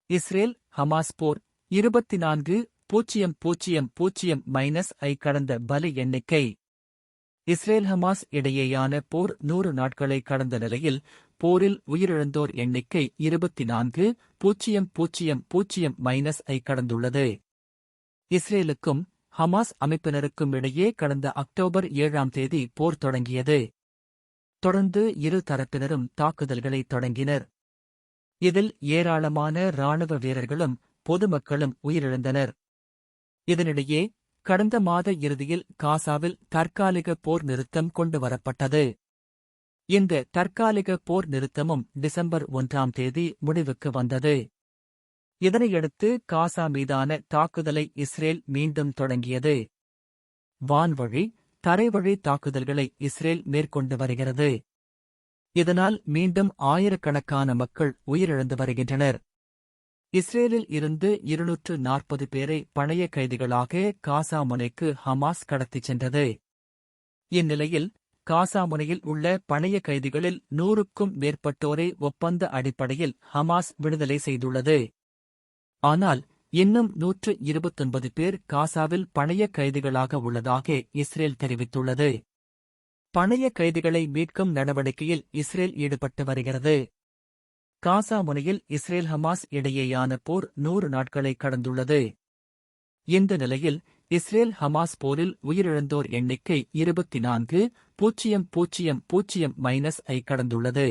Israel Hamas போர் 24,000-ஐ கடந்த பலி எண்ணிக்கை. இஸ்ரேல் ஹமாஸ் இடையேயான போர் 100 நாட்களை கடந்த நிலையில் போரில் உயிரிழந்தோர் எண்ணிக்கை 24,000-ஐ கடந்துள்ளது. இஸ்ரேலுக்கும் ஹமாஸ் அமைப்பினருக்கும் இடையே கடந்த அக்டோபர் 7ஆம் தேதி போர் தொடங்கியது. தொடர்ந்து இரு தரப்பினரும் தாக்குதல்களை தொடங்கினர். இதில் ஏராளமான இராணுவ வீரர்களும் பொதுமக்களும் உயிரிழந்தனர். இதனிடையே கடந்த மாத இறுதியில் காசாவில் தற்காலிக போர் நிறுத்தம் கொண்டுவரப்பட்டது. இந்த தற்காலிக போர் நிறுத்தமும் டிசம்பர் 1ஆம் தேதி முடிவுக்கு வந்தது. இதனையடுத்து காசா மீதான தாக்குதலை இஸ்ரேல் மீண்டும் தொடங்கியது. வான்வழி, தரைவழி தாக்குதல்களை இஸ்ரேல் மேற்கொண்டு வருகிறது. இதனால் மீண்டும் ஆயிரக்கணக்கான மக்கள் உயிரிழந்து வருகின்றனர். இஸ்ரேலில் இருந்து 240 பேரை பணைய கைதிகளாக காசா முனைக்கு ஹமாஸ் கடத்திச் சென்றது. இந்நிலையில் காசா முனையில் உள்ள பணைய கைதிகளில் 100க்கும் மேற்பட்டோரை ஒப்பந்த அடிப்படையில் ஹமாஸ் விடுதலை செய்துள்ளது. ஆனால் இன்னும் 129 பேர் காசாவில் பணைய கைதிகளாக உள்ளதாக இஸ்ரேல் தெரிவித்துள்ளது. பணைய கைதிகளை மீட்கும் நடவடிக்கையில் இஸ்ரேல் ஈடுபட்டு வருகிறது. காசா முனையில் இஸ்ரேல் ஹமாஸ் இடையேயான போர் 100 நாட்களை கடந்துள்ளது. இந்த நிலையில் இஸ்ரேல் ஹமாஸ் போரில் உயிரிழந்தோர் எண்ணிக்கை 24,000-ஐ கடந்துள்ளது.